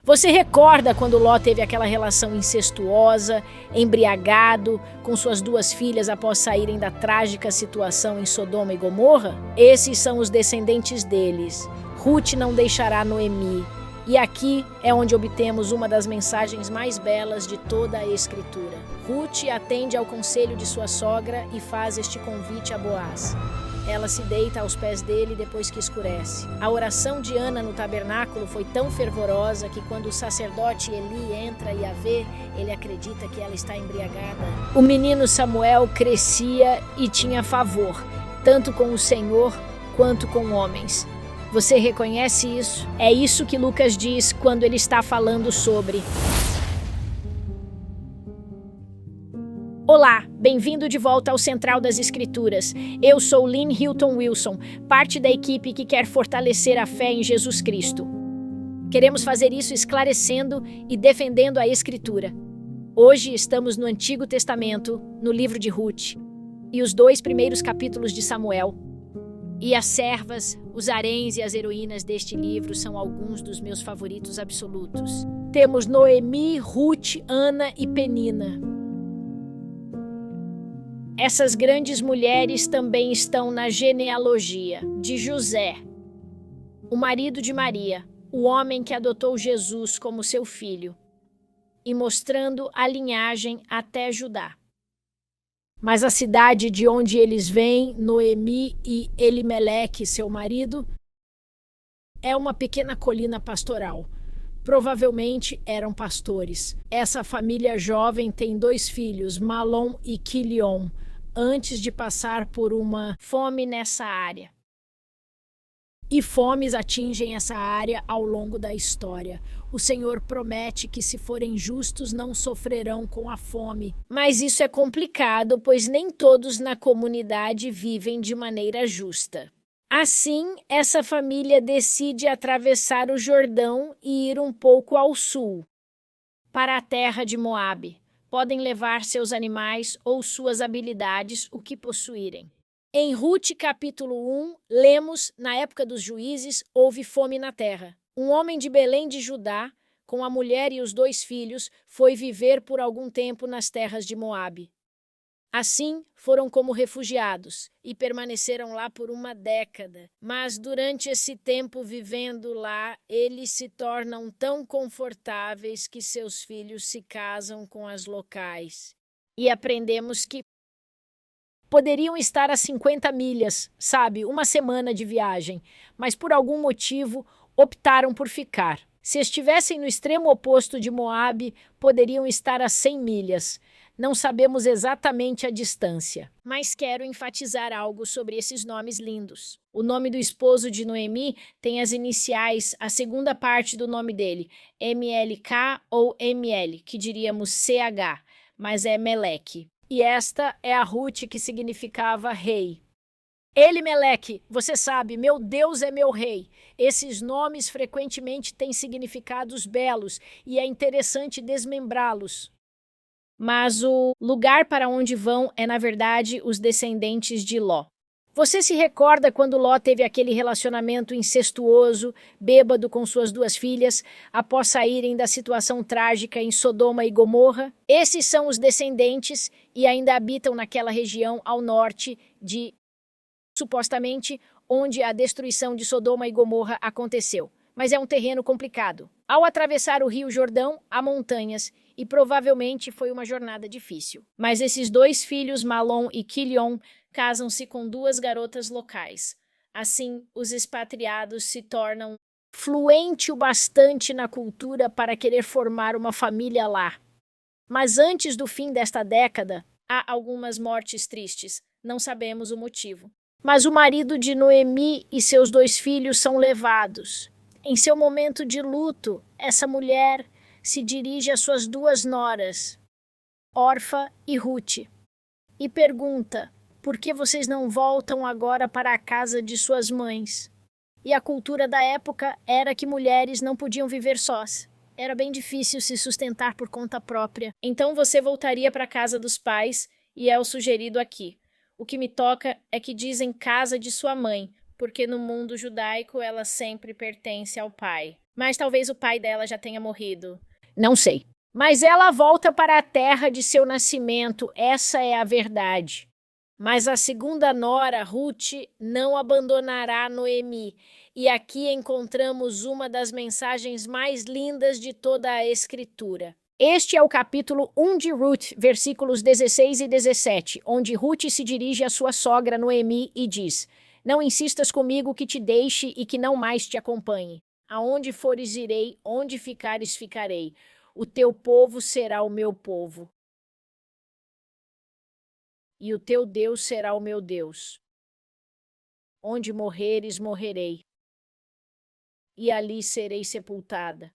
Você recorda quando Ló teve aquela relação incestuosa, embriagado, com suas duas filhas após saírem da trágica situação em Sodoma e Gomorra? Esses são os descendentes deles. Ruth não deixará Noemi. E aqui é onde obtemos uma das mensagens mais belas de toda a Escritura. Ruth atende ao conselho de sua sogra e faz este convite a Boaz. Ela se deita aos pés dele depois que escurece. A oração de Ana no tabernáculo foi tão fervorosa que quando o sacerdote Eli entra e a vê, ele acredita que ela está embriagada. O menino Samuel crescia e tinha favor, tanto com o Senhor quanto com homens. Você reconhece isso? É isso que Lucas diz quando ele está falando sobre... Olá, bem-vindo de volta ao Central das Escrituras. Eu sou Lynn Hilton Wilson, parte da equipe que quer fortalecer a fé em Jesus Cristo. Queremos fazer isso esclarecendo e defendendo a Escritura. Hoje estamos no Antigo Testamento, no livro de Ruth, e os 2 primeiros capítulos de Samuel. E as servas, os haréns e as heroínas deste livro são alguns dos meus favoritos absolutos. Temos Noemi, Ruth, Ana e Penina. Essas grandes mulheres também estão na genealogia de José, o marido de Maria, o homem que adotou Jesus como seu filho, e mostrando a linhagem até Judá. Mas a cidade de onde eles vêm, Noemi e Elimeleque, seu marido, é uma pequena colina pastoral. Provavelmente eram pastores. Essa família jovem tem 2 filhos, Malom e Quilion, antes de passar por uma fome nessa área. E fomes atingem essa área ao longo da história. O Senhor promete que, se forem justos, não sofrerão com a fome. Mas isso é complicado, pois nem todos na comunidade vivem de maneira justa. Assim, essa família decide atravessar o Jordão e ir um pouco ao sul, para a terra de Moabe. Podem levar seus animais ou suas habilidades, o que possuírem. Em Ruth capítulo 1, lemos, na época dos juízes, houve fome na terra. Um homem de Belém de Judá, com a mulher e os 2 filhos, foi viver por algum tempo nas terras de Moabe. Assim, foram como refugiados e permaneceram lá por uma década. Mas durante esse tempo vivendo lá, eles se tornam tão confortáveis que seus filhos se casam com as locais. E aprendemos que poderiam estar a 50 milhas, sabe, uma semana de viagem, mas por algum motivo optaram por ficar. Se estivessem no extremo oposto de Moabe, poderiam estar a 100 milhas. Não sabemos exatamente a distância, mas quero enfatizar algo sobre esses nomes lindos. O nome do esposo de Noemi tem as iniciais, a segunda parte do nome dele, MLK ou ML, que diríamos CH, mas é Meleque. E esta é a Ruth, que significava rei. Elimeleque, você sabe, meu Deus é meu rei. Esses nomes frequentemente têm significados belos e é interessante desmembrá-los. Mas o lugar para onde vão é, na verdade, os descendentes de Ló. Você se recorda quando Ló teve aquele relacionamento incestuoso, bêbado com suas 2 filhas, após saírem da situação trágica em Sodoma e Gomorra? Esses são os descendentes e ainda habitam naquela região ao norte de, supostamente, onde a destruição de Sodoma e Gomorra aconteceu. Mas é um terreno complicado. Ao atravessar o rio Jordão, há montanhas, e provavelmente foi uma jornada difícil. Mas esses 2 filhos, Malom e Quilion, casam-se com 2 garotas locais. Assim, os expatriados se tornam fluentes o bastante na cultura para querer formar uma família lá. Mas antes do fim desta década, há algumas mortes tristes. Não sabemos o motivo. Mas o marido de Noemi e seus 2 filhos são levados. Em seu momento de luto, essa mulher se dirige às suas 2 noras, Orfa e Ruth, e pergunta: por que vocês não voltam agora para a casa de suas mães? E a cultura da época era que mulheres não podiam viver sós. Era bem difícil se sustentar por conta própria. Então você voltaria para a casa dos pais, e é o sugerido aqui. O que me toca é que dizem casa de sua mãe, porque no mundo judaico ela sempre pertence ao pai. Mas talvez o pai dela já tenha morrido. Não sei. Mas ela volta para a terra de seu nascimento, essa é a verdade. Mas a segunda nora, Ruth, não abandonará Noemi. E aqui encontramos uma das mensagens mais lindas de toda a Escritura. Este é o capítulo 1 de Ruth, versículos 16 e 17, onde Ruth se dirige à sua sogra Noemi e diz: Não insistas comigo que te deixe e que não mais te acompanhe. Aonde fores irei, onde ficares ficarei. O teu povo será o meu povo, e o teu Deus será o meu Deus. Onde morreres, morrerei, e ali serei sepultada.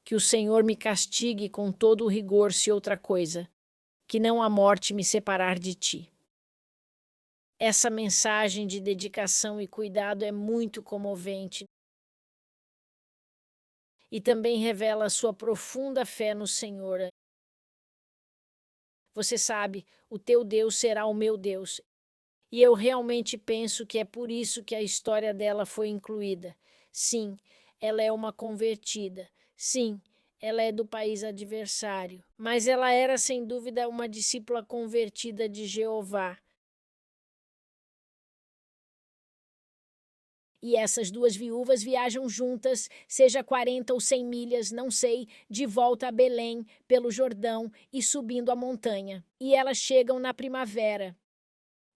Que o Senhor me castigue com todo o rigor se outra coisa, que não a morte me separar de ti. Essa mensagem de dedicação e cuidado é muito comovente e também revela a sua profunda fé no Senhor. Você sabe, o teu Deus será o meu Deus. E eu realmente penso que é por isso que a história dela foi incluída. Sim, ela é uma convertida. Sim, ela é do país adversário. Mas ela era, sem dúvida, uma discípula convertida de Jeová. E essas duas viúvas viajam juntas, seja 40 ou 100 milhas, não sei, de volta a Belém, pelo Jordão e subindo a montanha. E elas chegam na primavera.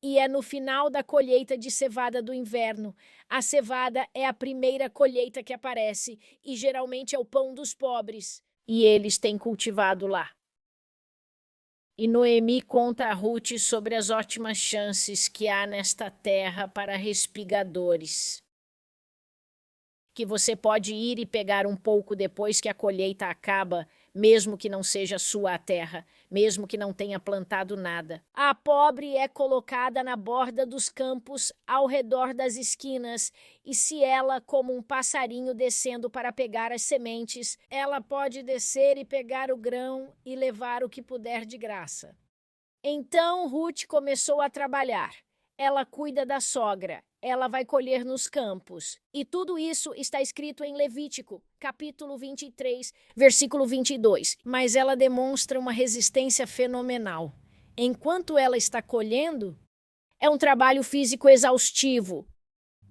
E é no final da colheita de cevada do inverno. A cevada é a primeira colheita que aparece e geralmente é o pão dos pobres. E eles têm cultivado lá. E Noemi conta a Ruth sobre as ótimas chances que há nesta terra para respigadores. Que você pode ir e pegar um pouco depois que a colheita acaba, mesmo que não seja sua a terra, mesmo que não tenha plantado nada. A pobre é colocada na borda dos campos, ao redor das esquinas, e se ela, como um passarinho descendo para pegar as sementes, ela pode descer e pegar o grão e levar o que puder de graça. Então Ruth começou a trabalhar. Ela cuida da sogra. Ela vai colher nos campos. E tudo isso está escrito em Levítico, capítulo 23, versículo 22. Mas ela demonstra uma resistência fenomenal. Enquanto ela está colhendo, é um trabalho físico exaustivo.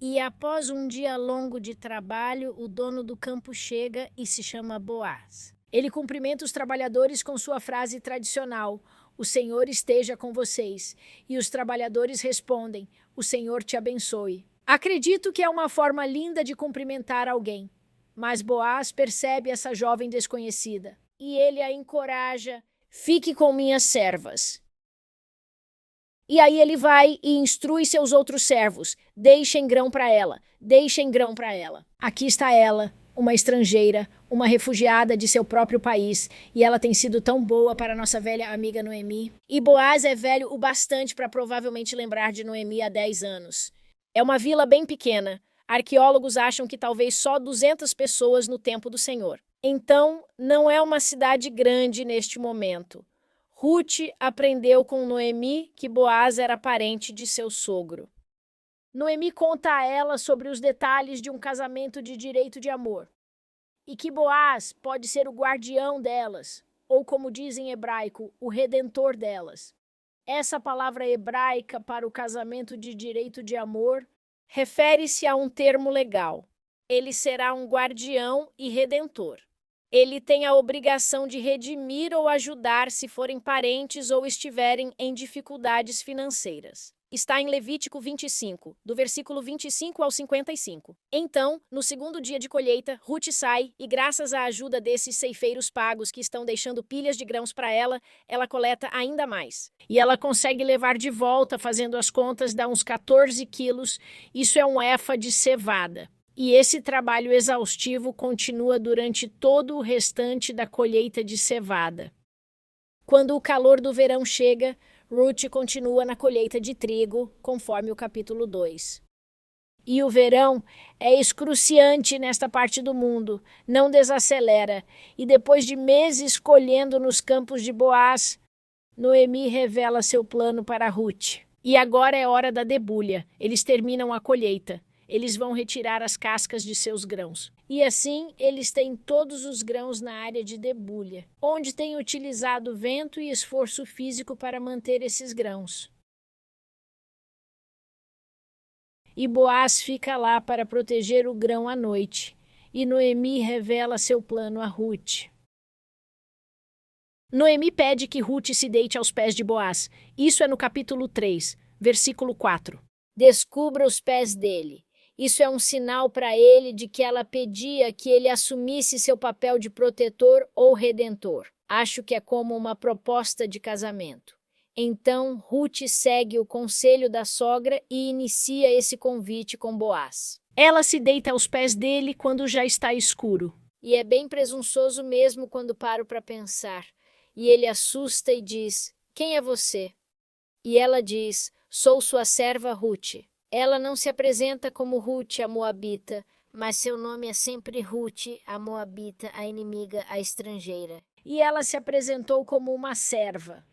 E após um dia longo de trabalho, o dono do campo chega e se chama Boaz. Ele cumprimenta os trabalhadores com sua frase tradicional: O Senhor esteja com vocês. E os trabalhadores respondem: O Senhor te abençoe. Acredito que é uma forma linda de cumprimentar alguém. Mas Boaz percebe essa jovem desconhecida. E ele a encoraja: Fique com minhas servas. E aí ele vai e instrui seus outros servos: Deixem grão para ela, deixem grão para ela. Aqui está ela, uma estrangeira, uma refugiada de seu próprio país, e ela tem sido tão boa para nossa velha amiga Noemi. E Boaz é velho o bastante para provavelmente lembrar de Noemi há 10 anos. É uma vila bem pequena. Arqueólogos acham que talvez só 200 pessoas no tempo do Senhor. Então, não é uma cidade grande neste momento. Ruth aprendeu com Noemi que Boaz era parente de seu sogro. Noemi conta a ela sobre os detalhes de um casamento de direito de amor e que Boaz pode ser o guardião delas, ou como diz em hebraico, o redentor delas. Essa palavra hebraica para o casamento de direito de amor refere-se a um termo legal. Ele será um guardião e redentor. Ele tem a obrigação de redimir ou ajudar se forem parentes ou estiverem em dificuldades financeiras. Está em Levítico 25, do versículo 25 ao 55. Então, no segundo dia de colheita, Ruth sai e, graças à ajuda desses ceifeiros pagos que estão deixando pilhas de grãos para ela, ela coleta ainda mais. E ela consegue levar de volta, fazendo as contas, dá uns 14 quilos. Isso é um efa de cevada. E esse trabalho exaustivo continua durante todo o restante da colheita de cevada. Quando o calor do verão chega, Ruth continua na colheita de trigo, conforme o capítulo 2. E o verão é excruciante nesta parte do mundo, não desacelera, e depois de meses colhendo nos campos de Boaz, Noemi revela seu plano para Ruth. E agora é hora da debulha, eles terminam a colheita. Eles vão retirar as cascas de seus grãos. E assim, eles têm todos os grãos na área de debulha, onde têm utilizado vento e esforço físico para manter esses grãos. E Boaz fica lá para proteger o grão à noite. E Noemi revela seu plano a Ruth. Noemi pede que Ruth se deite aos pés de Boaz. Isso é no capítulo 3, versículo 4. Descubra os pés dele. Isso é um sinal para ele de que ela pedia que ele assumisse seu papel de protetor ou redentor. Acho que é como uma proposta de casamento. Então, Ruth segue o conselho da sogra e inicia esse convite com Boaz. Ela se deita aos pés dele quando já está escuro. E é bem presunçoso mesmo quando paro para pensar. E ele assusta e diz: "Quem é você?" E ela diz: "Sou sua serva Ruth." Ela não se apresenta como Ruth, a moabita, mas seu nome é sempre Ruth, a moabita, a inimiga, a estrangeira. E ela se apresentou como uma serva.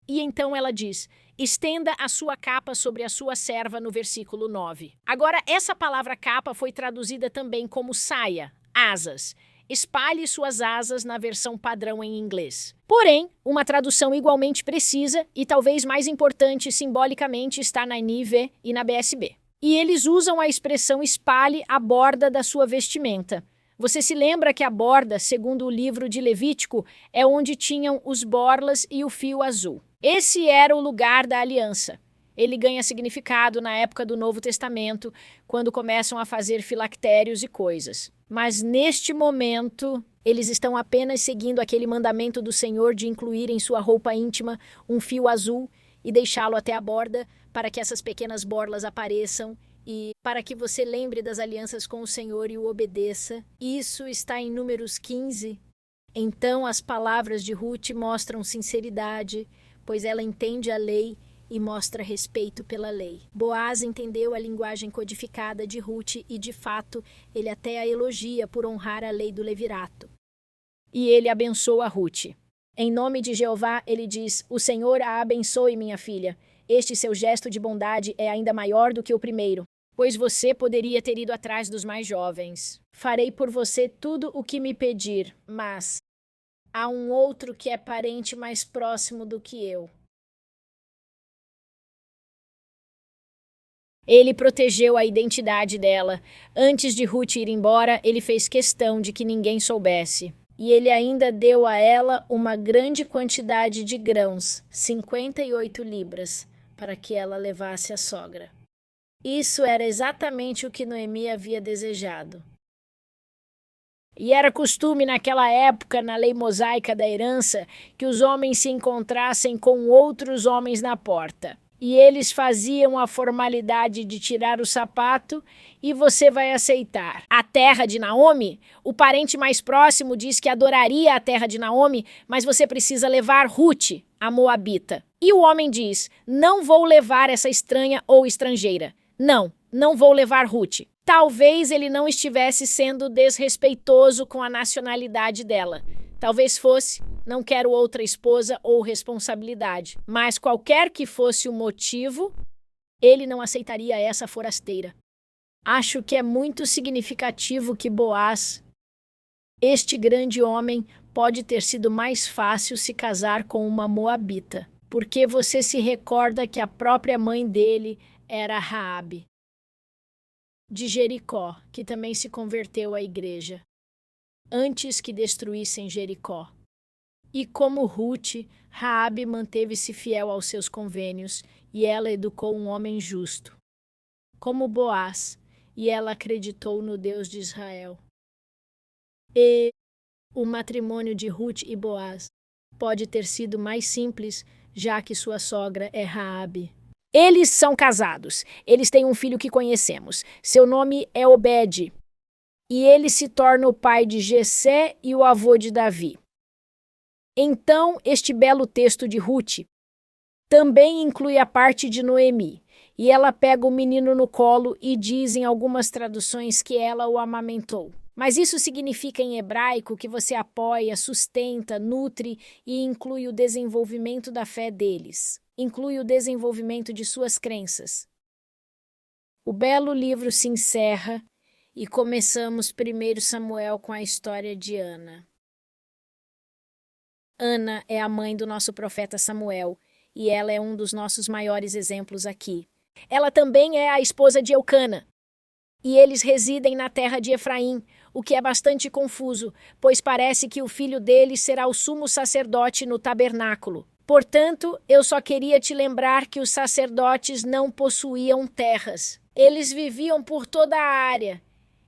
E então ela diz: "Estenda a sua capa sobre a sua serva", no versículo 9. Agora, essa palavra capa foi traduzida também como saia, asas. Espalhe suas asas na versão padrão em inglês. Porém, uma tradução igualmente precisa e talvez mais importante simbolicamente está na NIV e na BSB. E eles usam a expressão espalhe a borda da sua vestimenta. Você se lembra que a borda, segundo o livro de Levítico, é onde tinham os borlas e o fio azul. Esse era o lugar da aliança. Ele ganha significado na época do Novo Testamento, quando começam a fazer filactérios e coisas. Mas neste momento, eles estão apenas seguindo aquele mandamento do Senhor de incluir em sua roupa íntima um fio azul e deixá-lo até a borda para que essas pequenas borlas apareçam e para que você lembre das alianças com o Senhor e o obedeça. Isso está em Números 15. Então as palavras de Ruth mostram sinceridade, pois ela entende a lei e mostra respeito pela lei. Boaz entendeu a linguagem codificada de Ruth e, de fato, ele até a elogia por honrar a lei do levirato. E ele abençoa Ruth. Em nome de Jeová, ele diz: "O Senhor a abençoe, minha filha. Este seu gesto de bondade é ainda maior do que o primeiro, pois você poderia ter ido atrás dos mais jovens. Farei por você tudo o que me pedir, mas há um outro que é parente mais próximo do que eu." Ele protegeu a identidade dela. Antes de Ruth ir embora, ele fez questão de que ninguém soubesse. E ele ainda deu a ela uma grande quantidade de grãos, 58 libras, para que ela levasse à sogra. Isso era exatamente o que Noemi havia desejado. E era costume naquela época, na lei mosaica da herança, que os homens se encontrassem com outros homens na porta. E eles faziam a formalidade de tirar o sapato e você vai aceitar. A terra de Naomi, o parente mais próximo diz que adoraria a terra de Naomi, mas você precisa levar Ruth, a moabita. E o homem diz: "Não vou levar essa estranha ou estrangeira. Não vou levar Ruth." Talvez ele não estivesse sendo desrespeitoso com a nacionalidade dela. Talvez fosse: "Não quero outra esposa ou responsabilidade." Mas qualquer que fosse o motivo, ele não aceitaria essa forasteira. Acho que é muito significativo que Boaz, este grande homem, pode ter sido mais fácil se casar com uma moabita, porque você se recorda que a própria mãe dele era Raabe, de Jericó, que também se converteu à igreja, antes que destruíssem Jericó. E como Ruth, Raabe manteve-se fiel aos seus convênios, e ela educou um homem justo. Como Boaz, e ela acreditou no Deus de Israel. E o matrimônio de Ruth e Boaz pode ter sido mais simples, já que sua sogra é Raabe. Eles são casados. Eles têm um filho que conhecemos. Seu nome é Obed. E ele se torna o pai de Jessé e o avô de Davi. Então, este belo texto de Ruth também inclui a parte de Noemi, e ela pega o menino no colo e diz em algumas traduções que ela o amamentou. Mas isso significa em hebraico que você apoia, sustenta, nutre e inclui o desenvolvimento da fé deles, inclui o desenvolvimento de suas crenças. O belo livro se encerra e começamos 1 Samuel com a história de Ana. Ana é a mãe do nosso profeta Samuel e ela é um dos nossos maiores exemplos aqui. Ela também é a esposa de Eucana. E eles residem na terra de Efraim, o que é bastante confuso, pois parece que o filho deles será o sumo sacerdote no tabernáculo. Portanto, eu só queria te lembrar que os sacerdotes não possuíam terras. Eles viviam por toda a área.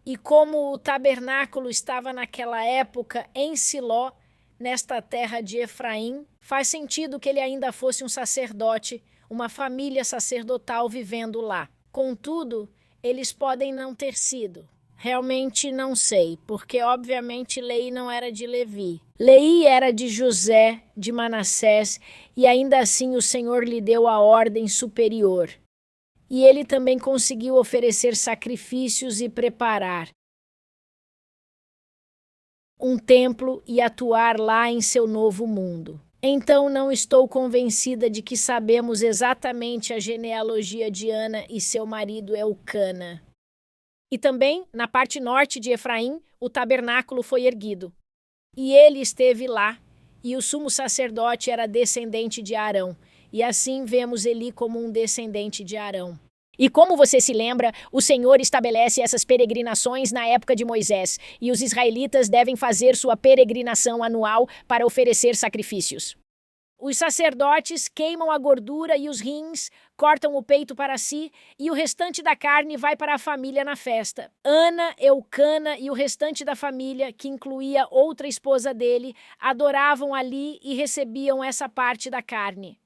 E como o tabernáculo estava naquela época em Siló, nesta terra de Efraim, faz sentido que ele ainda fosse um sacerdote, uma família sacerdotal vivendo lá. Contudo, eles podem não ter sido. Realmente não sei, porque obviamente Lei não era de Levi. Lei era de José, de Manassés, e ainda assim o Senhor lhe deu a ordem superior. E ele também conseguiu oferecer sacrifícios e preparar um templo e atuar lá em seu novo mundo. Então não estou convencida de que sabemos exatamente a genealogia de Ana e seu marido Eucana. E também, na parte norte de Efraim, o tabernáculo foi erguido. E ele esteve lá, e o sumo sacerdote era descendente de Arão. E assim vemos Eli como um descendente de Arão. E como você se lembra, o Senhor estabelece essas peregrinações na época de Moisés, e os israelitas devem fazer sua peregrinação anual para oferecer sacrifícios. Os sacerdotes queimam a gordura e os rins, cortam o peito para si, e o restante da carne vai para a família na festa. Ana, Eucana e o restante da família, que incluía outra esposa dele, adoravam ali e recebiam essa parte da carne.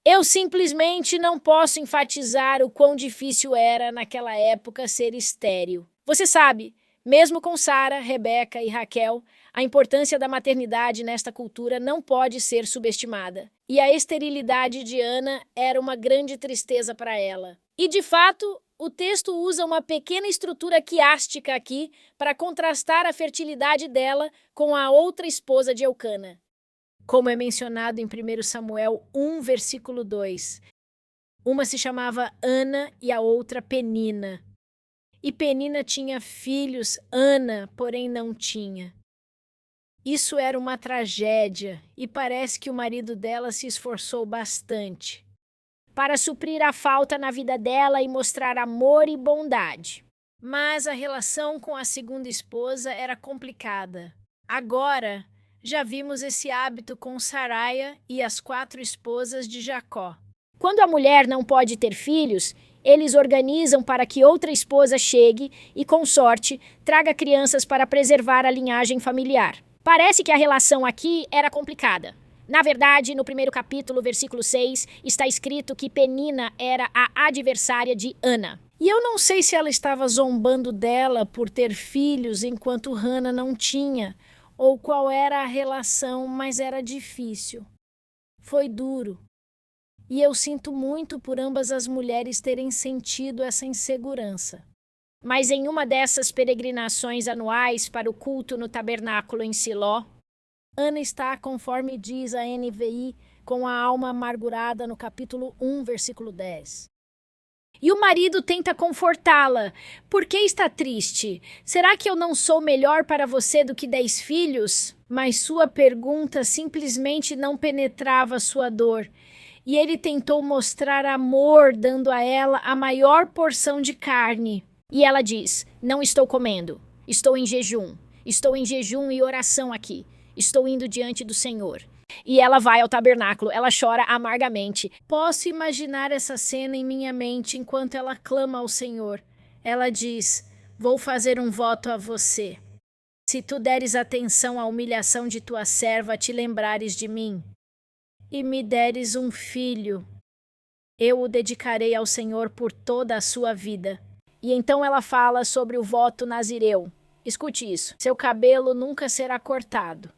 Eu simplesmente não posso enfatizar o quão difícil era naquela época ser estéril. Você sabe, mesmo com Sara, Rebeca e Raquel, a importância da maternidade nesta cultura não pode ser subestimada. E a esterilidade de Ana era uma grande tristeza para ela. E, de fato, o texto usa uma pequena estrutura quiástica aqui para contrastar a fertilidade dela com a outra esposa de Eucana. Como é mencionado em 1 Samuel 1, versículo 2. Uma se chamava Ana e a outra Penina. E Penina tinha filhos, Ana, porém não tinha. Isso era uma tragédia e parece que o marido dela se esforçou bastante para suprir a falta na vida dela e mostrar amor e bondade. Mas a relação com a segunda esposa era complicada. Agora, já vimos esse hábito com Saraia e as 4 esposas de Jacó. Quando a mulher não pode ter filhos, eles organizam para que outra esposa chegue e, com sorte, traga crianças para preservar a linhagem familiar. Parece que a relação aqui era complicada. Na verdade, no primeiro capítulo, versículo 6, está escrito que Penina era a adversária de Ana. E eu não sei se ela estava zombando dela por ter filhos enquanto Hana não tinha, ou qual era a relação, mas era difícil. Foi duro. E eu sinto muito por ambas as mulheres terem sentido essa insegurança. Mas em uma dessas peregrinações anuais para o culto no tabernáculo em Siló, Ana está, conforme diz a NVI, com a alma amargurada no capítulo 1, versículo 10. E o marido tenta confortá-la. Por que está triste? Será que eu não sou melhor para você do que 10 filhos? Mas sua pergunta simplesmente não penetrava sua dor. E ele tentou mostrar amor, dando a ela a maior porção de carne. E ela diz, não estou comendo, estou em jejum e oração aqui, estou indo diante do Senhor. E ela vai ao tabernáculo, ela chora amargamente. Posso imaginar essa cena em minha mente enquanto ela clama ao Senhor. Ela diz, vou fazer um voto a você. Se tu deres atenção à humilhação de tua serva, te lembrares de mim, e me deres um filho, eu o dedicarei ao Senhor por toda a sua vida. E então ela fala sobre o voto nazireu. Escute isso. Seu cabelo nunca será cortado.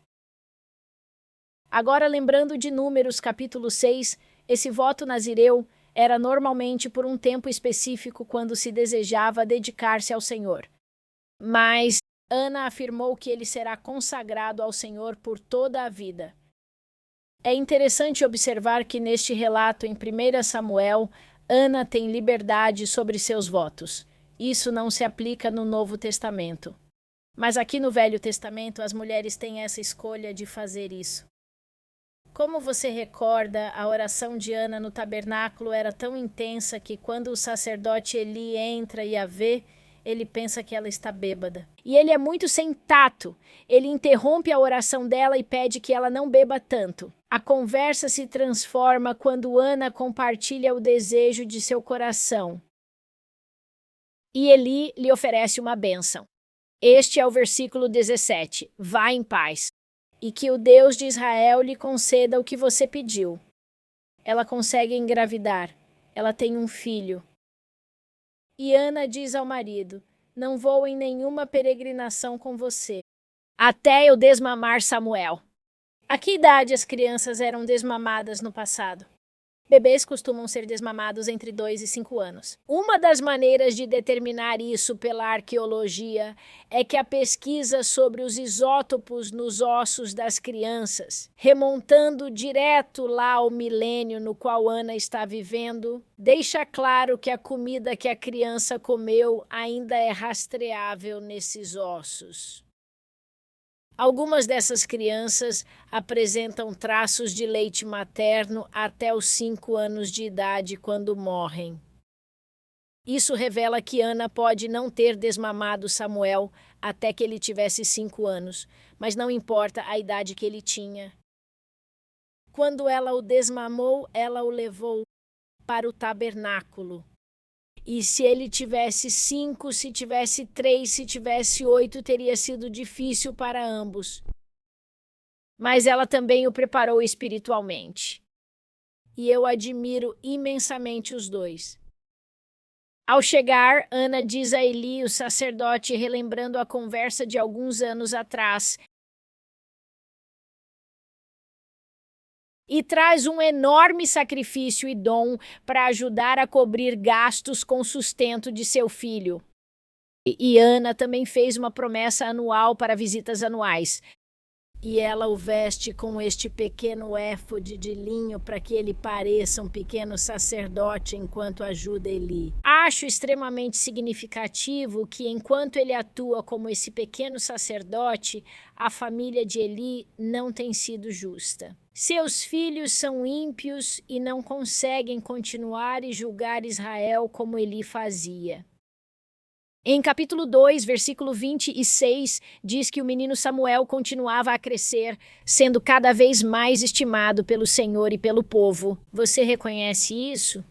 Agora, lembrando de Números, capítulo 6, esse voto nazireu era normalmente por um tempo específico quando se desejava dedicar-se ao Senhor. Mas Ana afirmou que ele será consagrado ao Senhor por toda a vida. É interessante observar que neste relato em 1 Samuel, Ana tem liberdade sobre seus votos. Isso não se aplica no Novo Testamento. Mas aqui no Velho Testamento, as mulheres têm essa escolha de fazer isso. Como você recorda, a oração de Ana no tabernáculo era tão intensa que quando o sacerdote Eli entra e a vê, ele pensa que ela está bêbada. E ele é muito sem tato. Ele interrompe a oração dela e pede que ela não beba tanto. A conversa se transforma quando Ana compartilha o desejo de seu coração. E Eli lhe oferece uma bênção. Este é o versículo 17. Vá em paz, e que o Deus de Israel lhe conceda o que você pediu. Ela consegue engravidar. Ela tem um filho. E Ana diz ao marido: não vou em nenhuma peregrinação com você, até eu desmamar Samuel. A que idade as crianças eram desmamadas no passado? Bebês costumam ser desmamados entre 2 e 5 anos. Uma das maneiras de determinar isso pela arqueologia é que a pesquisa sobre os isótopos nos ossos das crianças, remontando direto lá ao milênio no qual Ana está vivendo, deixa claro que a comida que a criança comeu ainda é rastreável nesses ossos. Algumas dessas crianças apresentam traços de leite materno até os 5 anos de idade quando morrem. Isso revela que Ana pode não ter desmamado Samuel até que ele tivesse 5 anos, mas não importa a idade que ele tinha. Quando ela o desmamou, ela o levou para o tabernáculo. E se ele tivesse 5, se tivesse 3, se tivesse 8, teria sido difícil para ambos. Mas ela também o preparou espiritualmente. E eu admiro imensamente os dois. Ao chegar, Ana diz a Eli, o sacerdote, relembrando a conversa de alguns anos atrás, e traz um enorme sacrifício e dom para ajudar a cobrir gastos com o sustento de seu filho. E Ana também fez uma promessa anual para visitas anuais. E ela o veste com este pequeno éfode de linho para que ele pareça um pequeno sacerdote enquanto ajuda Eli. Acho extremamente significativo que, enquanto ele atua como esse pequeno sacerdote, a família de Eli não tem sido justa. Seus filhos são ímpios e não conseguem continuar e julgar Israel como Eli fazia. Em capítulo 2, versículo 26, diz que o menino Samuel continuava a crescer, sendo cada vez mais estimado pelo Senhor e pelo povo. Você reconhece isso?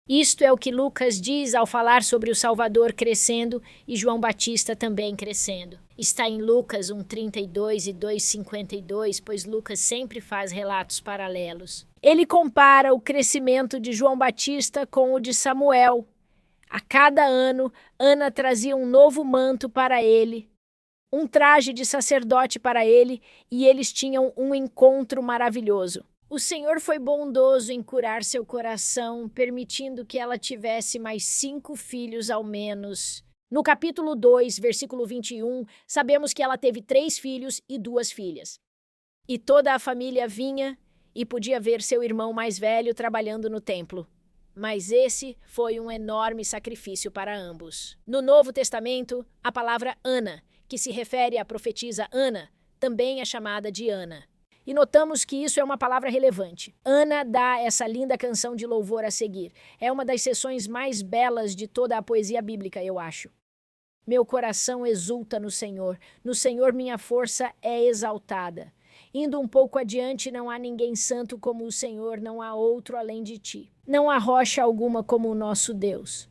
Isto é o que Lucas diz ao falar sobre o Salvador crescendo e João Batista também crescendo. Está em Lucas 1:32 e 2:52, pois Lucas sempre faz relatos paralelos. Ele compara o crescimento de João Batista com o de Samuel. A cada ano, Ana trazia um novo manto para ele, um traje de sacerdote para ele, e eles tinham um encontro maravilhoso. O Senhor foi bondoso em curar seu coração, permitindo que ela tivesse mais 5 filhos ao menos. No capítulo 2, versículo 21, sabemos que ela teve 3 filhos e 2 filhas. E toda a família vinha e podia ver seu irmão mais velho trabalhando no templo. Mas esse foi um enorme sacrifício para ambos. No Novo Testamento, a palavra Ana, que se refere à profetisa Ana, também é chamada de Ana. E notamos que isso é uma palavra relevante. Ana dá essa linda canção de louvor a seguir. É uma das seções mais belas de toda a poesia bíblica, eu acho. Meu coração exulta no Senhor minha força é exaltada. Indo um pouco adiante, não há ninguém santo como o Senhor, não há outro além de ti. Não há rocha alguma como o nosso Deus.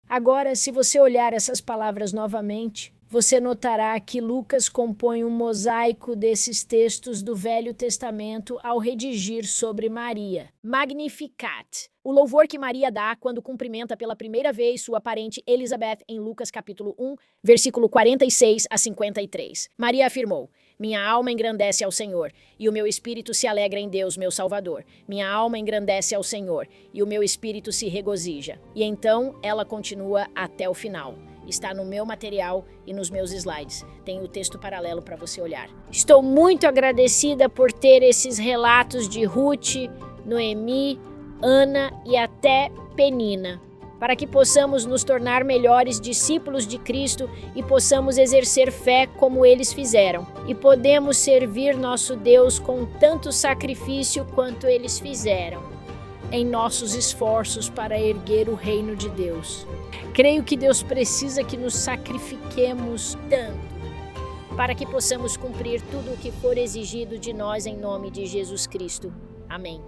Agora, se você olhar essas palavras novamente, você notará que Lucas compõe um mosaico desses textos do Velho Testamento ao redigir sobre Maria. Magnificat, o louvor que Maria dá quando cumprimenta pela primeira vez sua parente Elizabeth em Lucas capítulo 1, versículo 46 a 53. Maria afirmou: minha alma engrandece ao Senhor, e o meu espírito se alegra em Deus, meu Salvador. Minha alma engrandece ao Senhor, e o meu espírito se regozija. E então ela continua até o final. Está no meu material e nos meus slides. Tem o texto paralelo para você olhar. Estou muito agradecida por ter esses relatos de Ruth, Noemi, Ana e até Penina, para que possamos nos tornar melhores discípulos de Cristo e possamos exercer fé como eles fizeram. E podemos servir nosso Deus com tanto sacrifício quanto eles fizeram, em nossos esforços para erguer o reino de Deus. Creio que Deus precisa que nos sacrifiquemos tanto para que possamos cumprir tudo o que for exigido de nós em nome de Jesus Cristo. Amém.